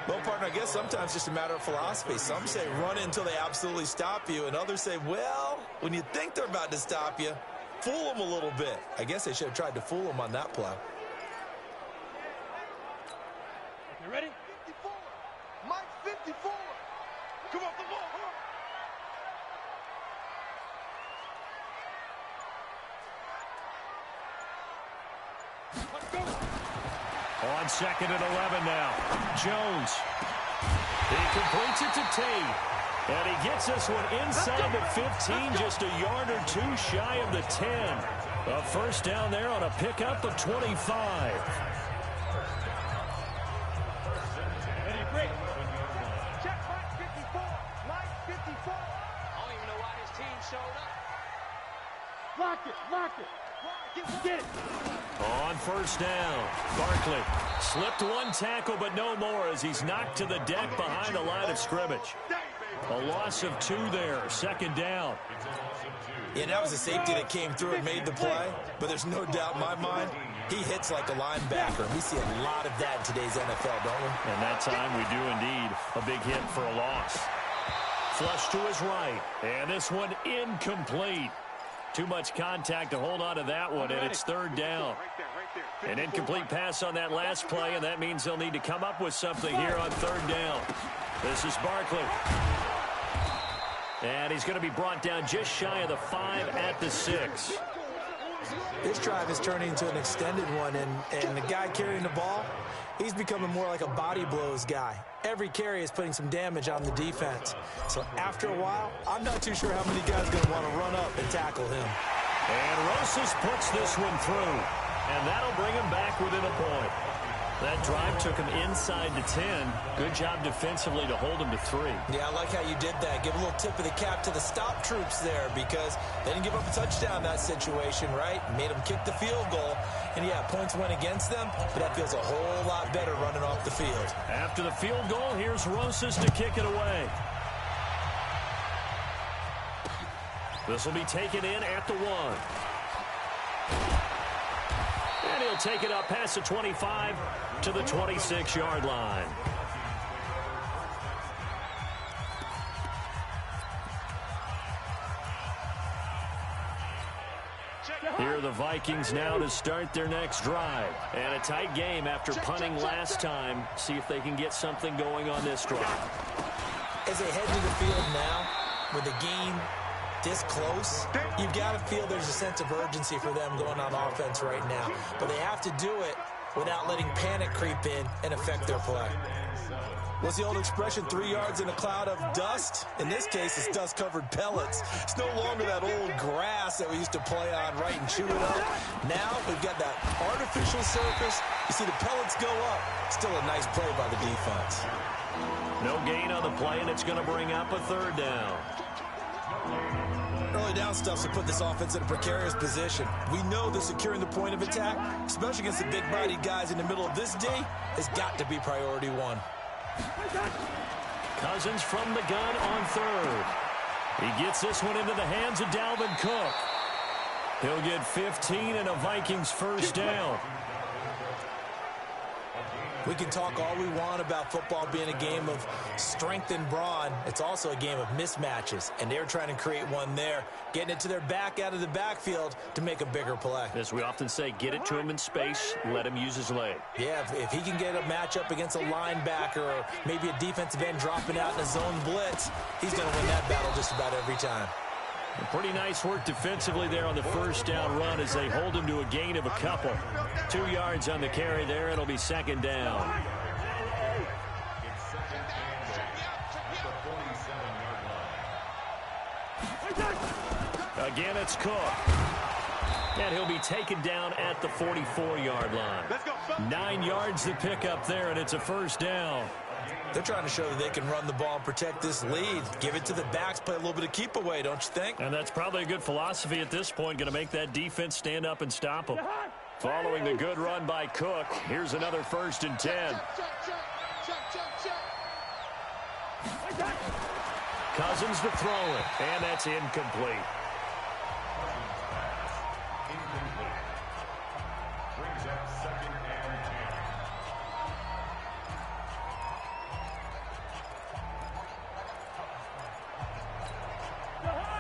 Well, partner, I guess sometimes it's just a matter of philosophy. Some say run until they absolutely stop you, and others say, well, when you think they're about to stop you, fool them a little bit. I guess they should have tried to fool them on that play. You ready? 54. Mike 54. Come off the ball. Let's go. On second and 11 now. Jones. He completes it to Tate. And he gets this one inside the 15, just a yard or two shy of the 10. A first down there on a pickup of 25. Ready, break. Check Mike 54. Mike 54. I don't even know why this team showed up. Lock it, lock it. Get it. On first down, Barkley slipped one tackle, but no more as he's knocked to the deck behind the line of scrimmage. A loss of 2 there, second down. Yeah, that was a safety that came through and made the play, but there's no doubt in my mind, he hits like a linebacker. We see a lot of that in today's NFL, don't we? And that time we do indeed. A big hit for a loss. Flush to his right, and this one incomplete. Too much contact to hold on to that one, and it's third down. An incomplete pass on that last play, and that means they'll need to come up with something here on third down. This is Barkley. And he's going to be brought down just shy of the 5 at the 6. This drive is turning into an extended one, and the guy carrying the ball, he's becoming more like a body blows guy. Every carry is putting some damage on the defense. So after a while, I'm not too sure how many guys are going to want to run up and tackle him. And Rosas puts this one through, and that'll bring him back within a point. That drive took him inside the 10. Good job defensively to hold him to 3. Yeah, I like how you did that. Give a little tip of the cap to the stop troops there because they didn't give up a touchdown in that situation, right? Made them kick the field goal. And, yeah, points went against them, but that feels a whole lot better running off the field. After the field goal, here's Rosas to kick it away. This will be taken in at the 1. And he'll take it up past the 25 to the 26-yard line. Here are the Vikings now to start their next drive. And a tight game after punting last time. See if they can get something going on this drive. As they head to the field now, with the game this close, you've got to feel there's a sense of urgency for them going on offense right now. But they have to do it without letting panic creep in and affect their play. What's the old expression, 3 yards in a cloud of dust? In this case, it's dust-covered pellets. It's no longer that old grass that we used to play on, right, and chew it up. Now we've got that artificial surface. You see the pellets go up. Still a nice play by the defense. No gain on the play, and it's going to bring up a third down. Early down stuff to put this offense in a precarious position. We know that securing the point of attack, especially against the big-bodied guys in the middle of this D, has got to be priority 1. Cousins from the gun on third. He gets this one into the hands of Dalvin Cook. He'll get 15 and a Vikings first down. We can talk all we want about football being a game of strength and brawn. It's also a game of mismatches, and they're trying to create one there, getting it to their back out of the backfield to make a bigger play. As we often say, get it to him in space, let him use his leg. Yeah, if he can get a matchup against a linebacker or maybe a defensive end dropping out in a zone blitz, he's going to win that battle just about every time. Pretty nice work defensively there on the first down run as they hold him to a gain of a couple. 2 yards on the carry there. It'll be second down. Again, it's Cook. And he'll be taken down at the 44-yard line. 9 yards to pick up there, and it's a first down. They're trying to show that they can run the ball and protect this lead. Give it to the backs, play a little bit of keep away, don't you think? And that's probably a good philosophy at this point, going to make that defense stand up and stop them. Following the good run by Cook, here's another 1st and 10. Cousins to throw it, and that's incomplete.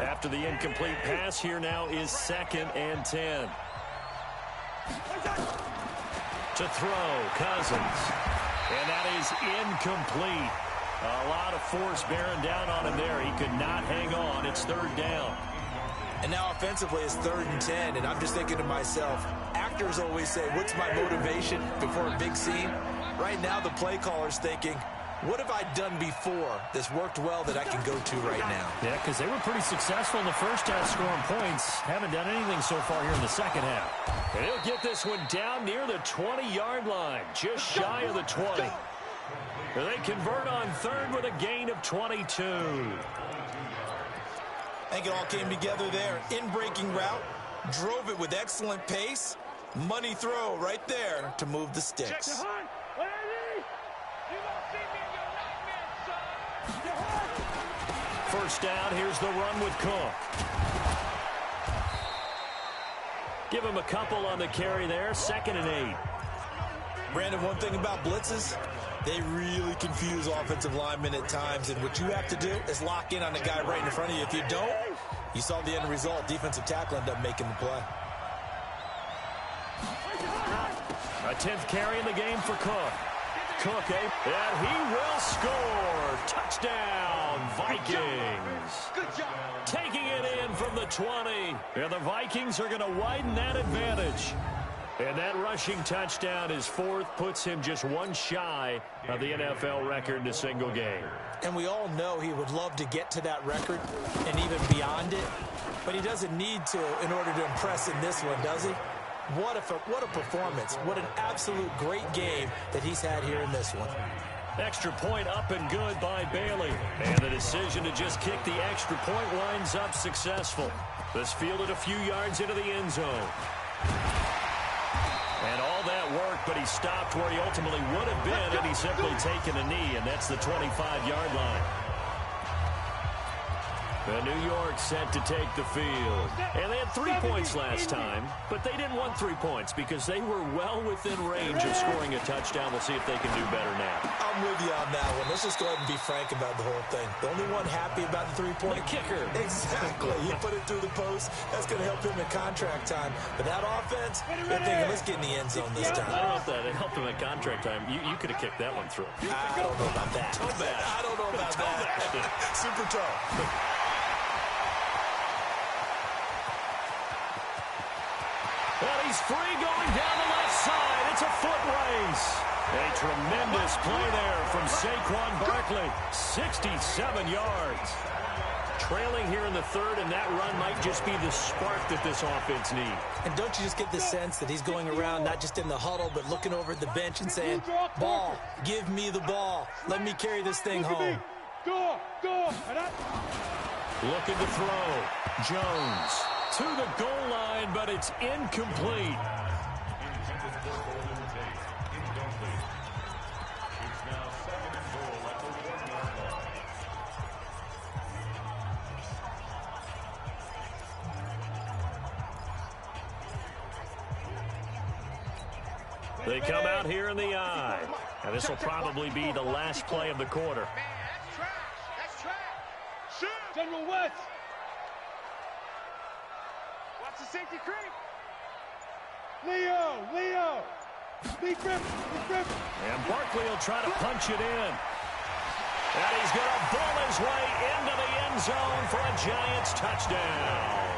After the incomplete pass, here now is 2nd and 10. To throw, Cousins. And that is incomplete. A lot of force bearing down on him there. He could not hang on. It's 3rd down. And now offensively it's 3rd and 10, and I'm just thinking to myself, actors always say, what's my motivation before a big scene? Right now the play caller's thinking, what have I done before that's worked well that I can go to right now? Yeah, because they were pretty successful in the first half scoring points. Haven't done anything so far here in the second half. And he'll get this one down near the 20-yard line, just shy of the 20. They convert on 3rd with a gain of 22. I think it all came together there. In-breaking route, drove it with excellent pace. Money throw right there to move the sticks. First down, here's the run with Cook. Give him a couple on the carry there, 2nd and 8. Brandon, one thing about blitzes, they really confuse offensive linemen at times, and what you have to do is lock in on the guy right in front of you. If you don't, you saw the end result. Defensive tackle ended up making the play. A 10th carry in the game for Cook. Cook, and he will score. Touchdown, Vikings. Good job. Taking it in from the 20. And the Vikings are going to widen that advantage. And that rushing touchdown is 4th, puts him just one shy of the NFL record in a single game. And we all know he would love to get to that record and even beyond it, but he doesn't need to in order to impress in this one, does he? What a performance. What an absolute great game that he's had here in this one. Extra point up and good by Bailey. And the decision to just kick the extra point winds up successful. This fielded a few yards into the end zone. And all that work, but he stopped where he ultimately would have been had he simply taken a knee, and that's the 25-yard line. The New York set to take the field. And they had 3 points last time, but they didn't want 3 points because they were well within range of scoring a touchdown. We'll see if they can do better now. I'm with you on that one. Let's just go ahead and be frank about the whole thing. The only one happy about the three-point kicker. Exactly. You put it through the post. That's going to help him in contract time. But that offense, they're thinking, let's get in the end zone this time. I don't know if that helped him at contract time. You could have kicked that one through. I don't know about that. Toe bad. I don't know about that. Super toe. Well, he's free going down the left side. It's a foot race. A tremendous play there from Saquon Barkley. 67 yards. Trailing here in the 3rd, and that run might just be the spark that this offense needs. And don't you just get the sense that he's going around not just in the huddle, but looking over at the bench and saying, ball, give me the ball. Let me carry this thing home. Looking to throw. Jones to the goal line, but it's incomplete. They come out here in the I. And this will probably be the last play of the quarter. Man, that's trash. That's trash. Shoot. General West. Watch the safety creep. Leo. Lee Griffin. And Barkley will try to punch it in. And he's going to ball his way into the end zone for a Giants touchdown.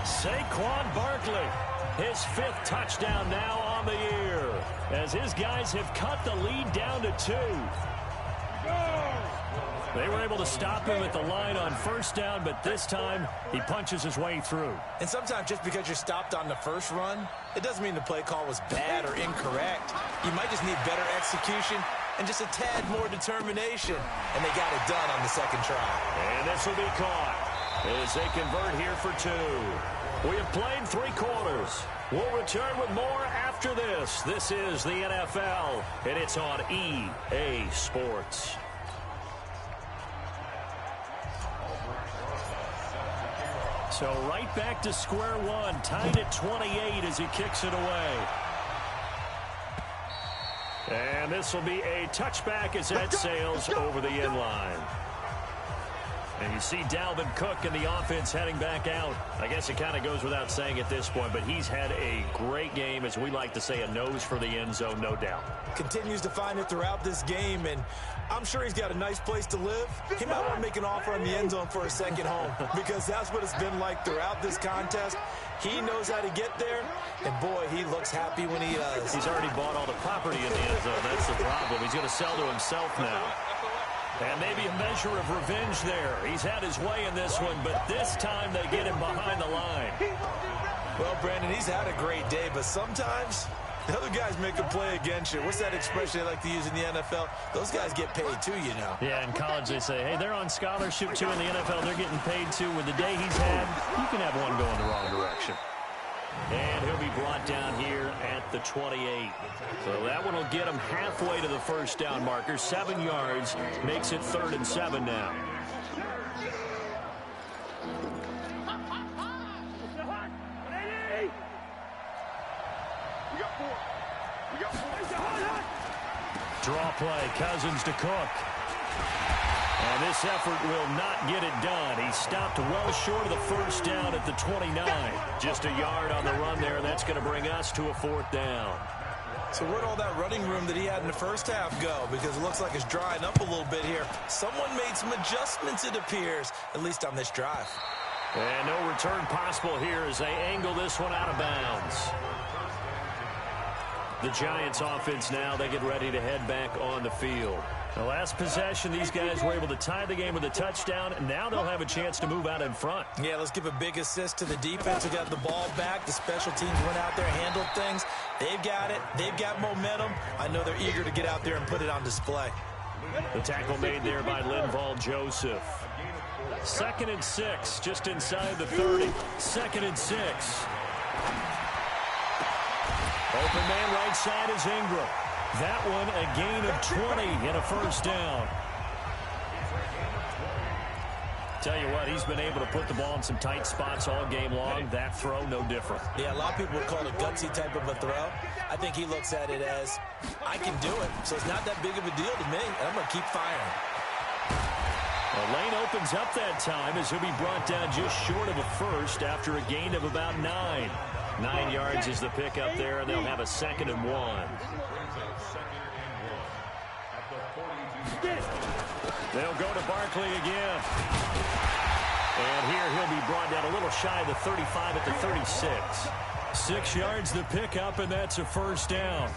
Saquon Barkley, his 5th touchdown now on the year, as his guys have cut the lead down to 2. They were able to stop him at the line on first down, but this time he punches his way through. And sometimes just because you're stopped on the first run, it doesn't mean the play call was bad or incorrect. You might just need better execution and just a tad more determination. And they got it done on the second try. And this will be caught as they convert here for 2. We have played 3 quarters. We'll return with more after this. This is the NFL, and it's on EA Sports. So right back to square one, tied at 28 as he kicks it away. And this will be a touchback as that sails over the end line. And you see Dalvin Cook and the offense heading back out. I guess it kind of goes without saying at this point, but he's had a great game, as we like to say, a nose for the end zone, no doubt. Continues to find it throughout this game, and I'm sure he's got a nice place to live. He might want to make an offer on the end zone for a second home, because that's what it's been like throughout this contest. He knows how to get there, and boy, he looks happy when he does. He's already bought all the property in the end zone. That's the problem. He's going to sell to himself now. And maybe a measure of revenge there. He's had his way in this one, but this time they get him behind the line. Well, Brandon, he's had a great day, but sometimes the other guys make a play against you. What's that expression they like to use in the NFL? Those guys get paid too, you know. Yeah, in college they say, hey, they're on scholarship too. In the NFL, they're getting paid too. With the day he's had, you can have one going the wrong direction. And he'll be brought down here at the 28. So that one will get him halfway to the first down marker. 7 yards makes it 3rd and 7 now. Draw play, Cousins to Cook. And this effort will not get it done. He stopped well short of the first down at the 29. Just a yard on the run there, and that's going to bring us to a 4th down. So where'd all that running room that he had in the first half go? Because it looks like it's drying up a little bit here. Someone made some adjustments, it appears, at least on this drive. And no return possible here as they angle this one out of bounds. The Giants offense now, they get ready to head back on the field. The last possession, these guys were able to tie the game with a touchdown, and now they'll have a chance to move out in front. Yeah, let's give a big assist to the defense who got the ball back. The special teams went out there, handled things. They've got it. They've got momentum. I know they're eager to get out there and put it on display. The tackle made there by Linval Joseph. 2nd and 6, just inside the 30. 2nd and 6. Open man right side is Ingram. That one a gain of 20 and a first down. Tell you what, he's been able to put the ball in some tight spots all game long. That throw, no different. Yeah, a lot of people would call it a gutsy type of a throw. I think he looks at it as, I can do it. So it's not that big of a deal to me, and I'm going to keep firing. The lane opens up that time as he'll be brought down just short of a first after a gain of about 9. 9 yards is the pickup there, and they'll have a 2nd and 1. They'll go to Barkley again. And here he'll be brought down a little shy of the 35 at the 36. 6 yards the pickup, and that's a first down.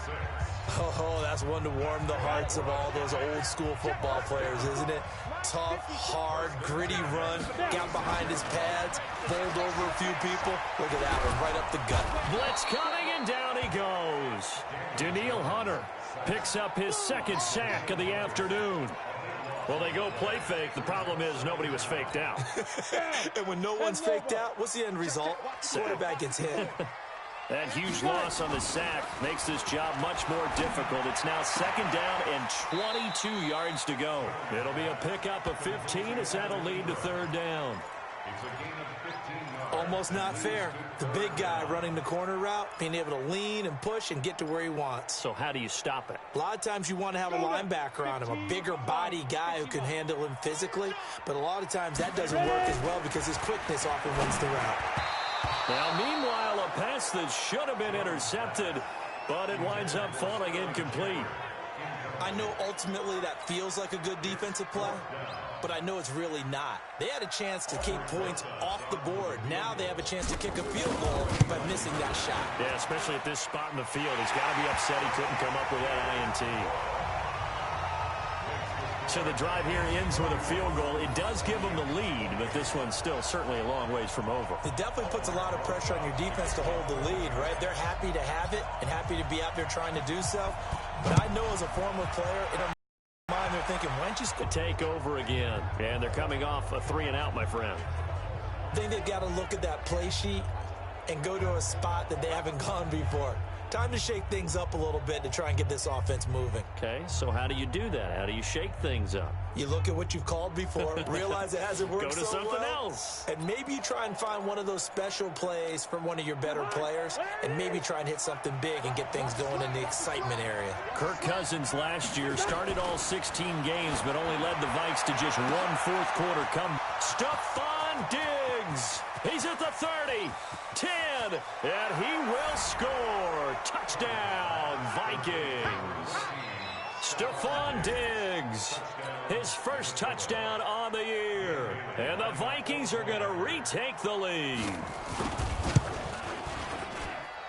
Oh, that's one to warm the hearts of all those old school football players, isn't it? Tough, hard, gritty run, got behind his pads, bowled over a few people. Look at that one, right up the gut. Blitz coming, and down he goes. Danielle Hunter picks up his 2nd sack of the afternoon. Well, they go play fake. The problem is nobody was faked out. And when no one's faked out, what's the end result? Quarterback gets hit. That huge loss on the sack makes this job much more difficult. It's now 2nd down and 22 yards to go. It'll be a pickup of 15 as that'll lead to 3rd down. Almost not fair. The big guy running the corner route, being able to lean and push and get to where he wants. So how do you stop it? A lot of times you want to have a linebacker on him, a bigger body guy who can handle him physically, but a lot of times that doesn't work as well because his quickness often wins the route. Now, meanwhile, a pass that should have been intercepted, but it winds up falling incomplete. I know ultimately that feels like a good defensive play, but I know it's really not. They had a chance to kick points off the board. Now they have a chance to kick a field goal by missing that shot. Yeah, especially at this spot in the field. He's got to be upset he couldn't come up with that INT. So the drive here ends with a field goal. It does give them the lead, but this one's still certainly a long ways from over. It definitely puts a lot of pressure on your defense to hold the lead, right? They're happy to have it and happy to be out there trying to do so. But I know as a former player, in their mind, they're thinking, why don't you score? Take over again. And they're coming off a 3-and-out, my friend. I think they've got to look at that play sheet and go to a spot that they haven't gone before. Time to shake things up a little bit to try and get this offense moving. Okay, so how do you do that? How do you shake things up? You look at what you've called before, realize it hasn't worked so well. Go to something else. And maybe you try and find one of those special plays from one of your better players, and maybe try and hit something big and get things going in the excitement area. Kirk Cousins last year started all 16 games, but only led the Vikes to just one fourth-quarter comeback. Stephon Diggs. He's at the 30, 10, and he will score. Touchdown, Vikings. Stephon Diggs, his first touchdown on the year. And the Vikings are going to retake the lead.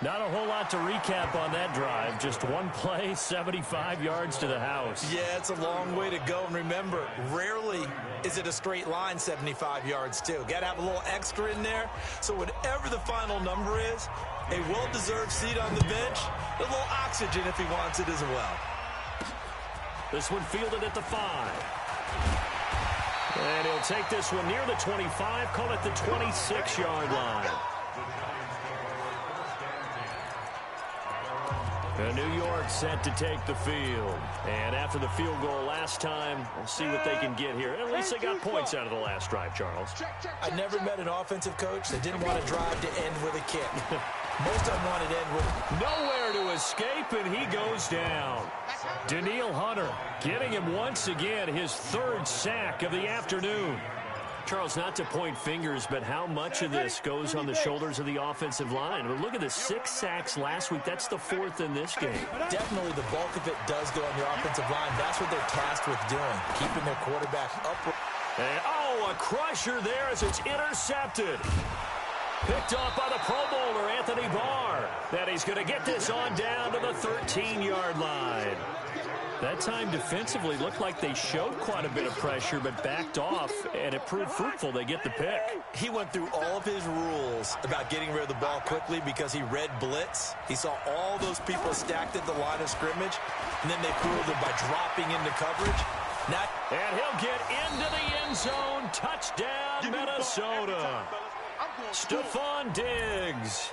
Not a whole lot to recap on that drive. Just one play, 75 yards to the house. Yeah, it's a long way to go. And remember, rarely is it a straight line 75 yards, too. Got to have a little extra in there. So whatever the final number is, a well-deserved seat on the bench, a little oxygen if he wants it as well. This one fielded at the 5. And he'll take this one near the 25, call it the 26-yard line. New York set to take the field. And after the field goal last time, we'll see what they can get here. At least they got points out of the last drive, Charles. I never met an offensive coach that didn't want to drive to end with a kick. Most of them wanted to end with nowhere to escape, and he goes down. Danielle Hunter getting him once again his third sack of the afternoon. Charles, not to point fingers, but how much of this goes on the shoulders of the offensive line? But look at the 6 sacks last week. That's the 4th in this game. Definitely the bulk of it does go on the offensive line. That's what they're tasked with doing, keeping their quarterback upright. And, a crusher there as it's intercepted. Picked off by the Pro Bowler, Anthony Barr. That he's going to get this on down to the 13-yard line. That time defensively looked like they showed quite a bit of pressure but backed off, and it proved fruitful. They get the pick. He went through all of his rules about getting rid of the ball quickly because he read blitz. He saw all those people stacked at the line of scrimmage, and then they fooled him by dropping into coverage. And he'll get into the end zone. Touchdown, Minnesota. Stephon Diggs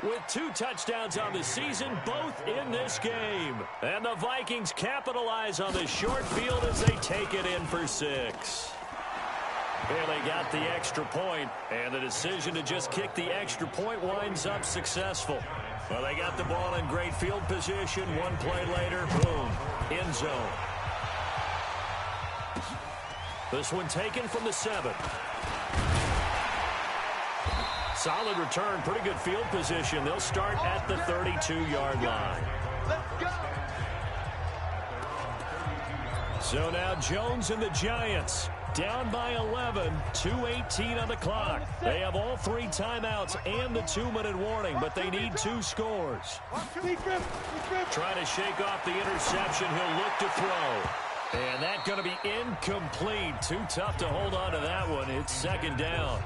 with 2 touchdowns on the season, both in this game. And the Vikings capitalize on the short field as they take it in for 6. And they got the extra point, and the decision to just kick the extra point winds up successful. Well, they got the ball in great field position. One play later, boom, end zone. This one taken from the 7. Solid return, pretty good field position. They'll start at the 32-yard line. Let's go. So now Jones and the Giants down by 11, 2:18 on the clock. They have all 3 timeouts and the 2-minute warning, but they need 2 scores. Trying to shake off the interception. He'll look to throw. And that's going to be incomplete. Too tough to hold on to that one. It's 2nd down.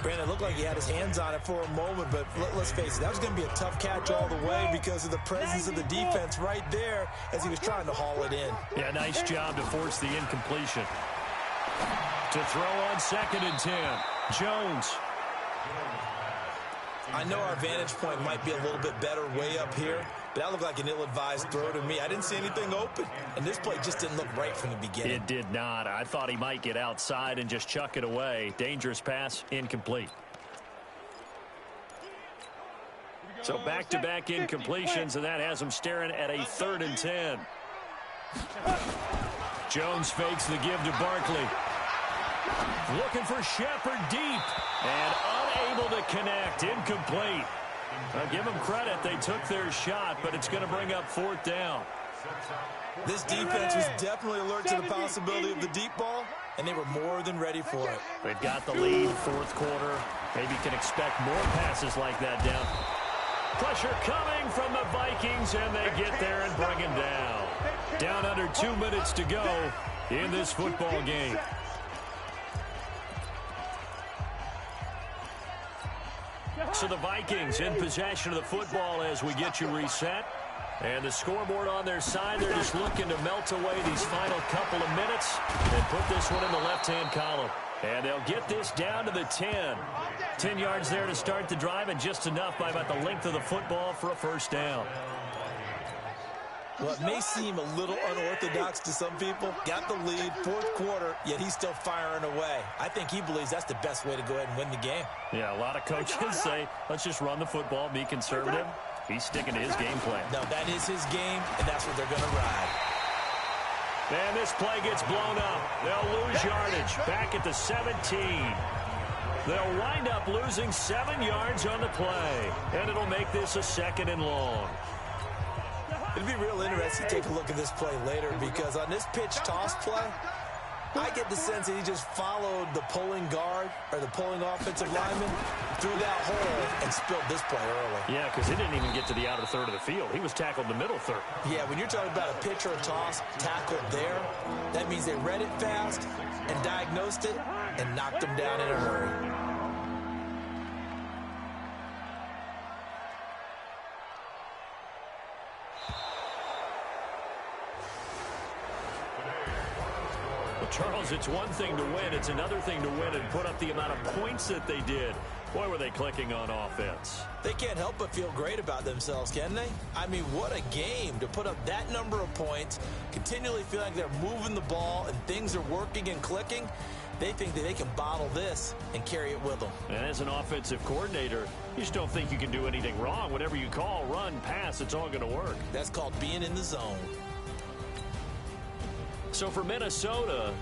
Brandon, it looked like he had his hands on it for a moment, but let's face it, that was going to be a tough catch all the way because of the presence of the defense right there as he was trying to haul it in. Yeah, nice job to force the incompletion. To throw on 2nd and 10, Jones. I know our vantage point might be a little bit better way up here, but that looked like an ill-advised throw to me. I didn't see anything open, and this play just didn't look right from the beginning. It did not. I thought he might get outside and just chuck it away. Dangerous pass, incomplete. So back-to-back incompletions, and that has him staring at a 3rd and 10. Jones fakes the give to Barkley. Looking for Shepard deep, and unable to connect. Incomplete. I'll give them credit. They took their shot, but it's going to bring up 4th down. This defense was definitely alert to the possibility of the deep ball, and they were more than ready for it. They've got the lead, 4th quarter. Maybe can expect more passes like that down. Pressure coming from the Vikings, and they get there and bring him down. Down under 2 minutes to go in this football game. So the Vikings in possession of the football as we get you reset. And the scoreboard on their side, they're just looking to melt away these final couple of minutes and put this one in the left-hand column. And they'll get this down to the 10. 10 yards there to start the drive, and just enough by about the length of the football for a 1st down. Well, it may seem a little unorthodox to some people. Got the lead, 4th quarter, yet he's still firing away. I think he believes that's the best way to go ahead and win the game. Yeah, a lot of coaches say, let's just run the football, be conservative. He's sticking to his game plan. No, that is his game, and that's what they're going to ride. And this play gets blown up. They'll lose yardage back at the 17. They'll wind up losing 7 yards on the play, and it'll make this a 2nd and long. It'd be real interesting to take a look at this play later, because on this pitch toss play, I get the sense that he just followed the pulling guard or the pulling offensive lineman through that hole and spilled this play early. Yeah, because he didn't even get to the outer 3rd of the field. He was tackled in the middle 3rd. Yeah, when you're talking about a pitch or a toss tackled there, that means they read it fast and diagnosed it and knocked him down in a hurry. Charles, it's one thing to win. It's another thing to win and put up the amount of points that they did. Boy, were they clicking on offense. They can't help but feel great about themselves, can they? I mean, what a game to put up that number of points, continually feel like they're moving the ball and things are working and clicking. They think that they can bottle this and carry it with them. And as an offensive coordinator, you just don't think you can do anything wrong. Whatever you call, run, pass, it's all going to work. That's called being in the zone. So for Minnesota,